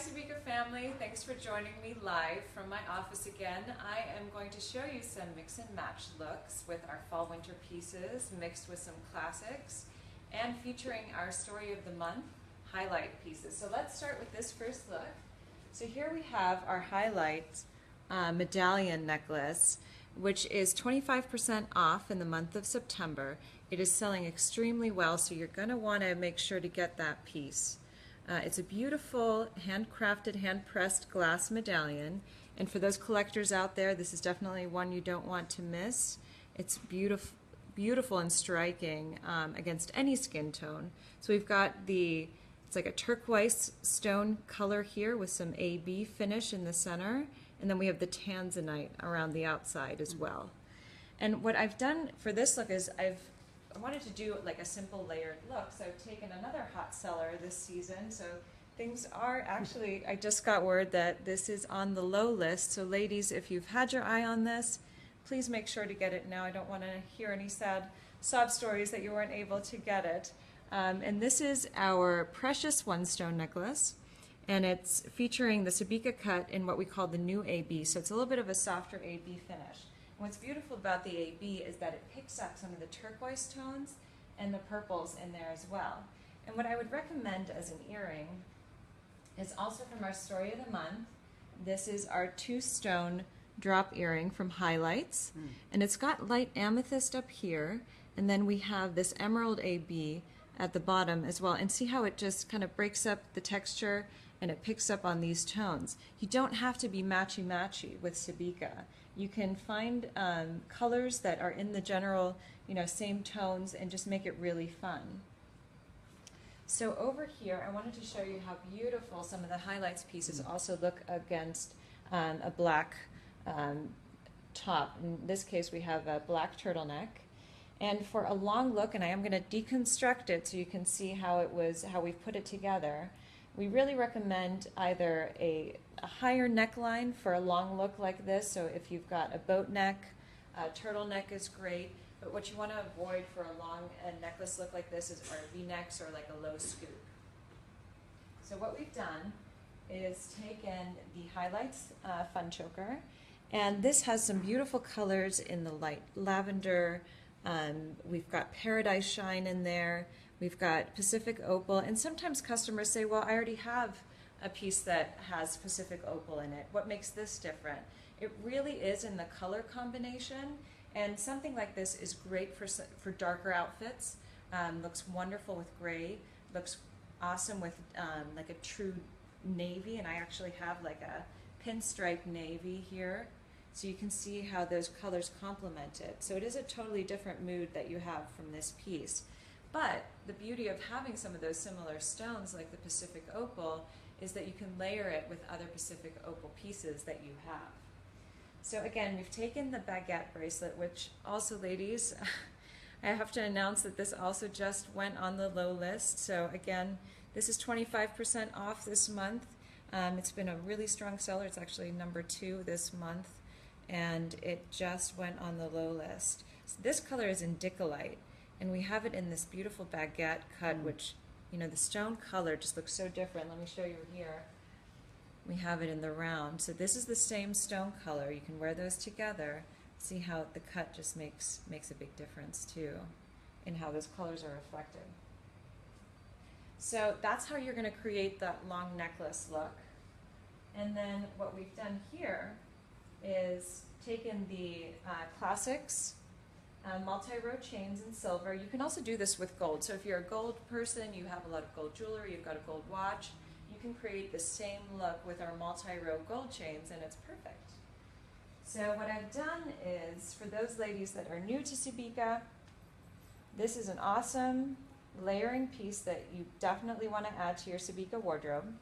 Sabika family, thanks for joining me live from my office again. I am going to show you some mix and match looks with our fall winter pieces mixed with some classics and featuring our story of the month highlight pieces. So let's start with this first look. So here we have our highlight medallion necklace, which is 25% off in the month of September. It is selling extremely well, so you're going to want to make sure to get that piece. It's a beautiful handcrafted, hand-pressed glass medallion, and for those collectors out there, this is definitely one you don't want to miss. It's beautiful, beautiful and striking against any skin tone. So we've got it's like a turquoise stone color here with some AB finish in the center, and then we have the tanzanite around the outside as well. And what I've done for this look is I wanted to do like a simple layered look, so I've taken another hot seller this season. So things are actually, I just got word that this is on the low list. So ladies, if you've had your eye on this, please make sure to get it now. I don't want to hear any sad sob stories that you weren't able to get it. And this is our precious one stone necklace, and it's featuring the Sabika cut in what we call the new AB. So it's a little bit of a softer AB finish. What's beautiful about the AB is that it picks up some of the turquoise tones and the purples in there as well. And what I would recommend as an earring is also from our story of the month. This is our 2-stone drop earring from Highlights, and it's got light amethyst up here, and then we have this emerald AB at the bottom as well. And see how it just kind of breaks up the texture and it picks up on these tones. You don't have to be matchy-matchy with Sabika. You can find colors that are in the general, same tones and just make it really fun. So over here, I wanted to show you how beautiful some of the highlights pieces also look against a black top. In this case, we have a black turtleneck. And for a long look, and I am going to deconstruct it so you can see how we've put it together, we really recommend either a higher neckline for a long look like this. So if you've got a boat neck, turtleneck is great. But what you want to avoid for a long necklace look like this are V-necks or like a low scoop. So what we've done is taken the Highlights Fun Choker, and this has some beautiful colors in the light lavender. We've got Paradise Shine in there. We've got Pacific Opal, and sometimes customers say, well, I already have a piece that has Pacific Opal in it. What makes this different? It really is in the color combination, and something like this is great for darker outfits. Looks wonderful with gray, looks awesome with like a true navy, and I actually have like a pinstripe navy here. So you can see how those colors complement it. So it is a totally different mood that you have from this piece. But the beauty of having some of those similar stones like the Pacific Opal is that you can layer it with other Pacific Opal pieces that you have. So again, we've taken the baguette bracelet, which also, ladies, I have to announce that this also just went on the low list. So again, this is 25% off this month. It's been a really strong seller. It's actually number 2 this month, and it just went on the low list. So this color is Indicolite, and we have it in this beautiful baguette cut, which, the stone color just looks so different. Let me show you here. We have it in the round. So this is the same stone color. You can wear those together. See how the cut just makes a big difference too in how those colors are reflected. So that's how you're going to create that long necklace look. And then what we've done here is taken the classics multi-row chains in silver. You can also do this with gold. So if you're a gold person, you have a lot of gold jewelry, you've got a gold watch, you can create the same look with our multi-row gold chains, and it's perfect. So what I've done is, for those ladies that are new to Sabika, this is an awesome layering piece that you definitely want to add to your Sabika wardrobe.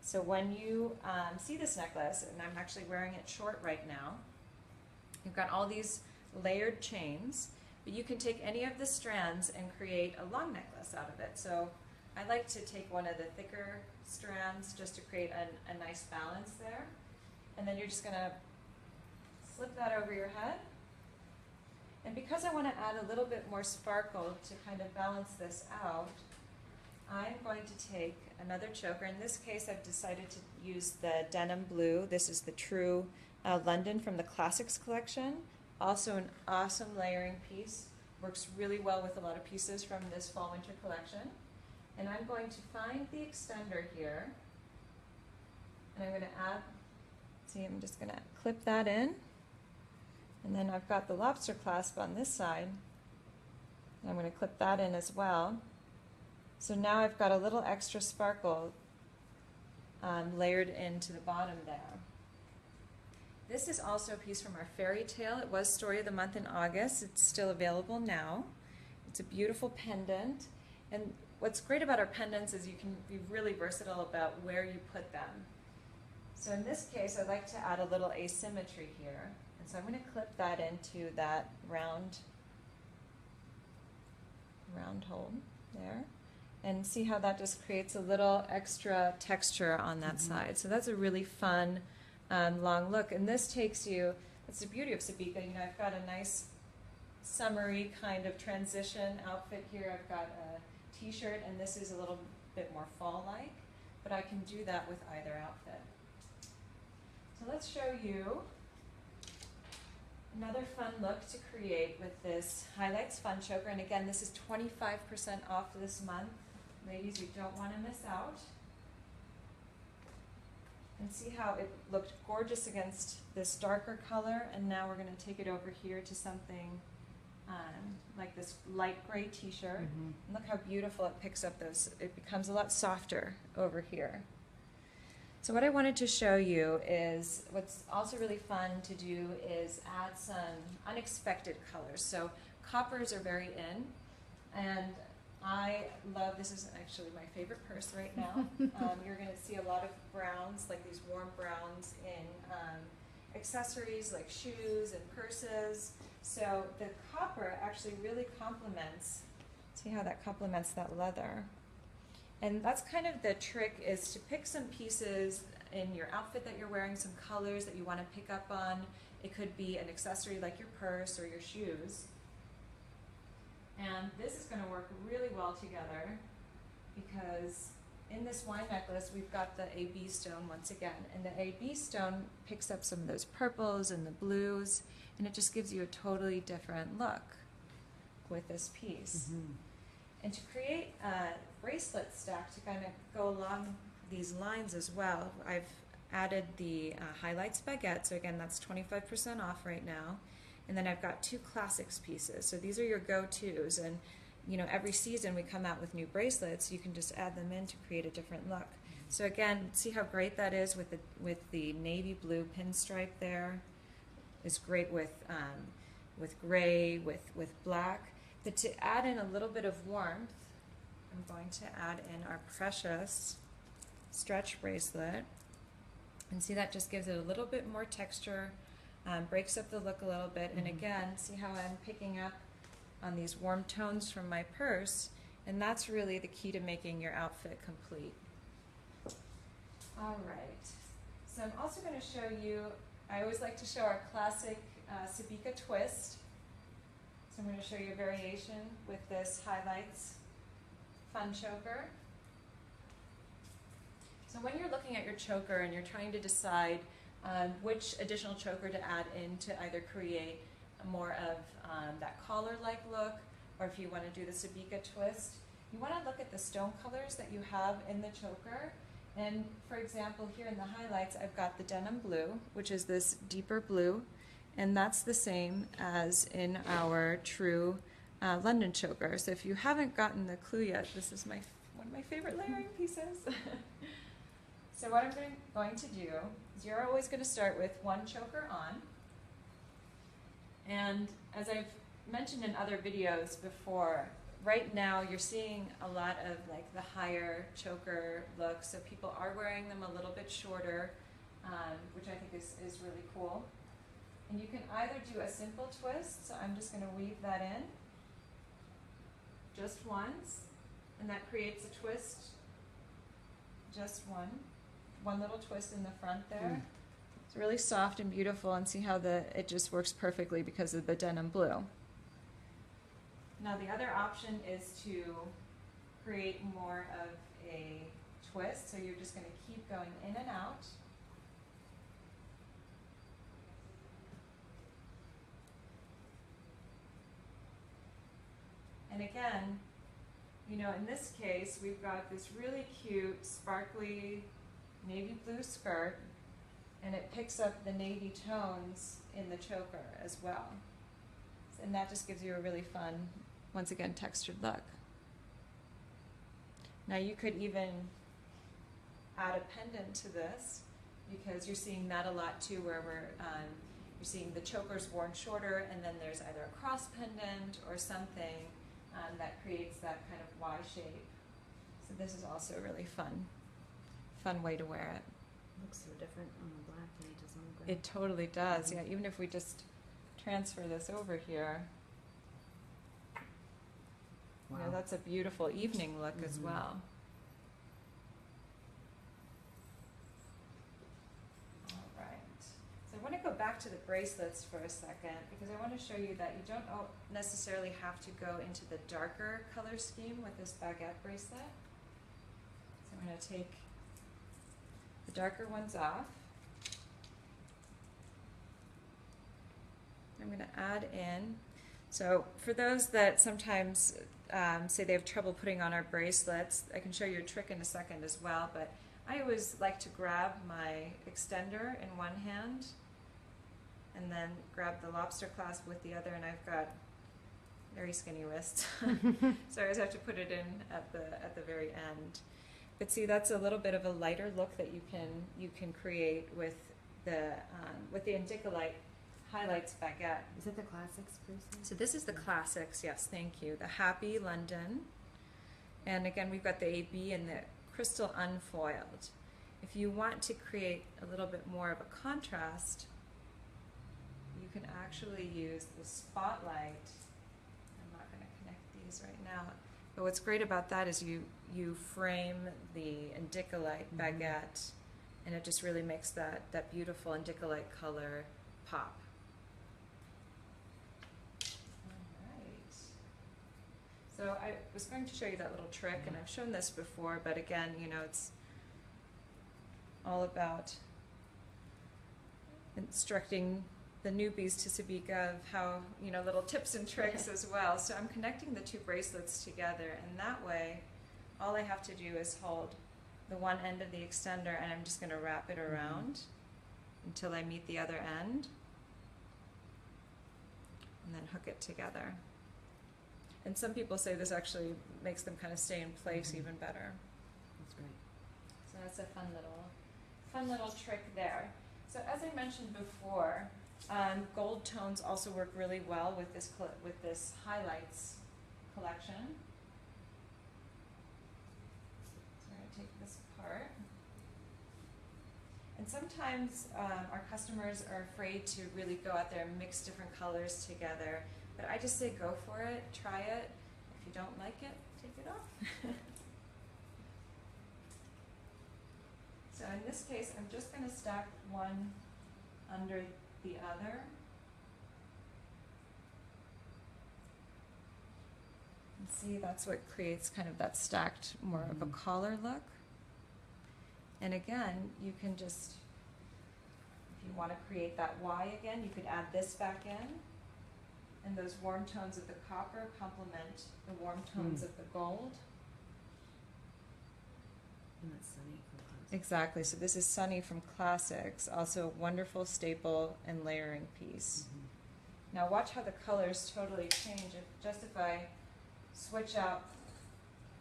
So when you see this necklace, and I'm actually wearing it short right now, you've got all these layered chains, but you can take any of the strands and create a long necklace out of it. So I like to take one of the thicker strands just to create a nice balance there. And then you're just going to slip that over your head. And because I want to add a little bit more sparkle to kind of balance this out, I'm going to take another choker. In this case, I've decided to use the denim blue. This is the True London from the Classics collection. Also an awesome layering piece. Works really well with a lot of pieces from this fall-winter collection. And I'm going to find the extender here. And I'm going to add, see, I'm just going to clip that in. And then I've got the lobster clasp on this side. And I'm going to clip that in as well. So now I've got a little extra sparkle layered into the bottom there. This is also a piece from our fairy tale. It was Story of the Month in August. It's still available now. It's a beautiful pendant. And what's great about our pendants is you can be really versatile about where you put them. So in this case, I'd like to add a little asymmetry here. And so I'm going to clip that into that round hole there. And see how that just creates a little extra texture on that side. So that's a really fun long look. And this takes you, that's the beauty of Sabika, you know, I've got a nice summery kind of transition outfit here. I've got a t-shirt, and this is a little bit more fall-like, but I can do that with either outfit. So let's show you another fun look to create with this Highlights Fun Choker. And again, this is 25% off this month. Ladies, you don't want to miss out. And see how it looked gorgeous against this darker color, and now we're going to take it over here to something like this light gray t-shirt. And look how beautiful it picks up those, it becomes a lot softer over here. So what I wanted to show you is, what's also really fun to do is add some unexpected colors. So coppers are very in, and I love, this is actually my favorite purse right now. You're going to see a lot of browns, like these warm browns in accessories like shoes and purses. So the copper actually really complements, see how that complements that leather. And that's kind of the trick, is to pick some pieces in your outfit that you're wearing, some colors that you want to pick up on. It could be an accessory like your purse or your shoes. And this is going to work really well together because in this wine necklace we've got the AB stone once again, and the AB stone picks up some of those purples and the blues, and it just gives you a totally different look with this piece. And to create a bracelet stack to kind of go along these lines as well, I've added the Highlights baguette. So again, that's 25% off right now. And then I've got 2 classics pieces. So these are your go-tos, and you know, every season we come out with new bracelets. You can just add them in to create a different look. So again, see how great that is with the navy blue pinstripe there. It's great with gray, with black. But to add in a little bit of warmth, I'm going to add in our precious stretch bracelet. And see, that just gives it a little bit more texture. Breaks up the look a little bit, and again, see how I'm picking up on these warm tones from my purse, and that's really the key to making your outfit complete. All right, so I'm also going to show you, I always like to show our classic Sabika twist. So I'm going to show you a variation with this Highlights Fun Choker. So when you're looking at your choker and you're trying to decide which additional choker to add in to either create more of that collar-like look, or if you want to do the Sabika twist, you want to look at the stone colors that you have in the choker. And for example, here in the highlights, I've got the denim blue, which is this deeper blue, and that's the same as in our True London choker. So if you haven't gotten the clue yet, this is one of my favorite layering pieces. So what I'm going to do is, you're always going to start with one choker on. And as I've mentioned in other videos before, right now you're seeing a lot of like the higher choker look, so people are wearing them a little bit shorter, which I think is really cool. And you can either do a simple twist, so I'm just going to weave that in just once, and that creates a twist, just one little twist in the front there. It's really soft and beautiful, and see how it just works perfectly because of the denim blue. Now the other option is to create more of a twist, so you're just going to keep going in and out. And again, you know, in this case, we've got this really cute, sparkly navy blue skirt, and it picks up the navy tones in the choker as well. And that just gives you a really fun, once again, textured look. Now you could even add a pendant to this, because you're seeing that a lot too, where you're seeing the chokers worn shorter, and then there's either a cross pendant or something that creates that kind of Y shape. So this is also a really fun way to wear it. Looks so different on the black than it does on the gray. It totally does, yeah. Even if we just transfer this over here, Wow. you know, that's a beautiful evening look as well. All right. So I want to go back to the bracelets for a second, because I want to show you that you don't necessarily have to go into the darker color scheme with this baguette bracelet. So I'm going to take the darker ones off. I'm going to add in, so for those that sometimes say they have trouble putting on our bracelets, I can show you a trick in a second as well, but I always like to grab my extender in one hand and then grab the lobster clasp with the other, and I've got very skinny wrists, so I always have to put it in at the very end. But see, that's a little bit of a lighter look that you can create with the Indicolite Highlights baguette. Is it the classics bracelet? So this is the classics, yes, thank you. The Happy London. And again, we've got the AB and the crystal unfoiled. If you want to create a little bit more of a contrast, you can actually use the spotlight. I'm not going to connect these right now. But what's great about that is you frame the Indicolite baguette, and it just really makes that beautiful Indicolite color pop. So I was going to show you that little trick, and I've shown this before, but again, you know, it's all about instructing the newbies to Sabika of how, you know, little tips and tricks as well. So I'm connecting the two bracelets together, and that way, all I have to do is hold the one end of the extender, and I'm just going to wrap it around until I meet the other end, and then hook it together. And some people say this actually makes them kind of stay in place even better. That's great. So that's a fun little trick there. So as I mentioned before, gold tones also work really well with this highlights collection. So we're going to take this apart. And sometimes our customers are afraid to really go out there and mix different colors together. But I just say go for it, try it. If you don't like it, take it off. So in this case, I'm just going to stack one under the other. And see, that's what creates kind of that stacked, more of a collar look. And again, you can just, if you want to create that Y again, you could add this back in. And those warm tones of the copper complement the warm tones of the gold. And that's Sunny from classics. Exactly. So this is Sunny from Classics, also a wonderful staple and layering piece. Now watch how the colors totally change. If I switch out,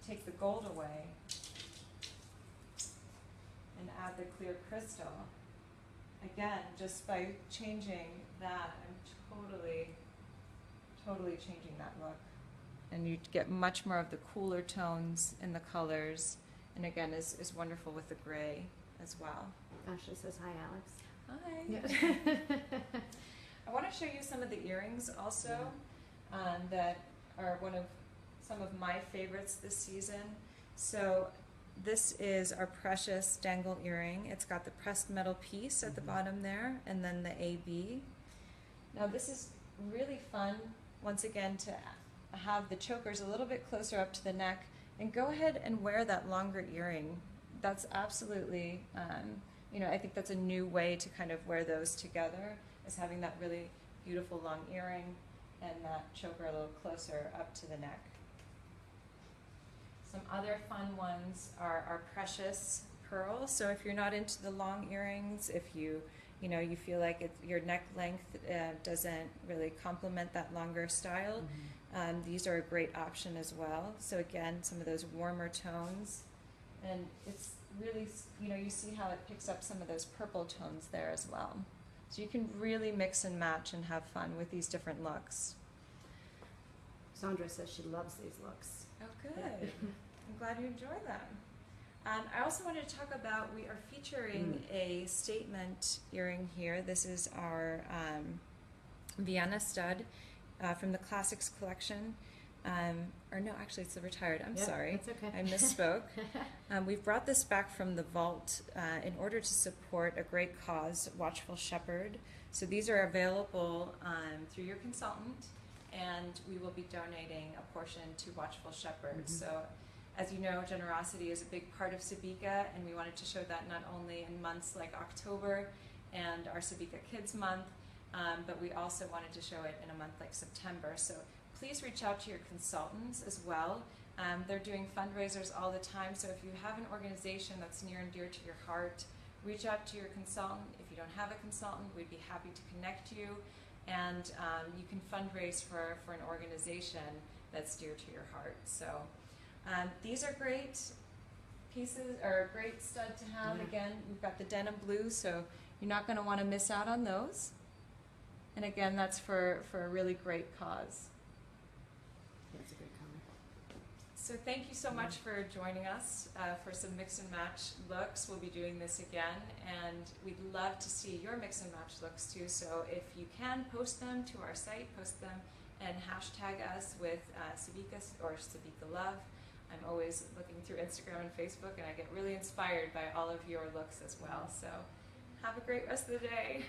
take the gold away, and add the clear crystal. Again, just by changing that, I'm totally changing that look. And you get much more of the cooler tones in the colors, and again is wonderful with the gray as well. Ashley says hi, Alex. Hi. Yeah. I want to show you some of the earrings also that are some of my favorites this season. So this is our precious dangle earring. It's got the pressed metal piece at the bottom there, and then the AB. Now this is really fun, once again, to have the chokers a little bit closer up to the neck, and go ahead and wear that longer earring that's absolutely, I think that's a new way to kind of wear those together, is having that really beautiful long earring and that choker a little closer up to the neck. Some other fun ones are our precious pearl. So if you're not into the long earrings, if you feel like your neck length doesn't really complement that longer style, these are a great option as well. So again, some of those warmer tones, and it's really, you see how it picks up some of those purple tones there as well. So you can really mix and match and have fun with these different looks. Sandra says she loves these looks. Oh, good. I'm glad you enjoy them. I also wanted to talk about, we are featuring a statement earring here. This is our Vienna stud from the Classics collection. Or no, actually it's the retired. I'm sorry. That's okay. I misspoke. We've brought this back from the vault in order to support a great cause, Watchful Shepherd. So these are available through your consultant, and we will be donating a portion to Watchful Shepherd. So as you know, generosity is a big part of Sabika, and we wanted to show that not only in months like October and our Sabika Kids Month, but we also wanted to show it in a month like September. So please reach out to your consultants as well. They're doing fundraisers all the time, so if you have an organization that's near and dear to your heart, reach out to your consultant. If you don't have a consultant, we'd be happy to connect you, and you can fundraise for an organization that's dear to your heart. So these are great pieces, or a great stud to have. Again, we've got the denim blue, so you're not going to want to miss out on those. And again, that's for a really great cause. That's a great comment. So thank you so much for joining us for some mix and match looks. We'll be doing this again, and we'd love to see your mix and match looks too. So if you can, post them to our site, post them, and hashtag us with Sabika or Sabika Love. I'm always looking through Instagram and Facebook, and I get really inspired by all of your looks as well. So have a great rest of the day.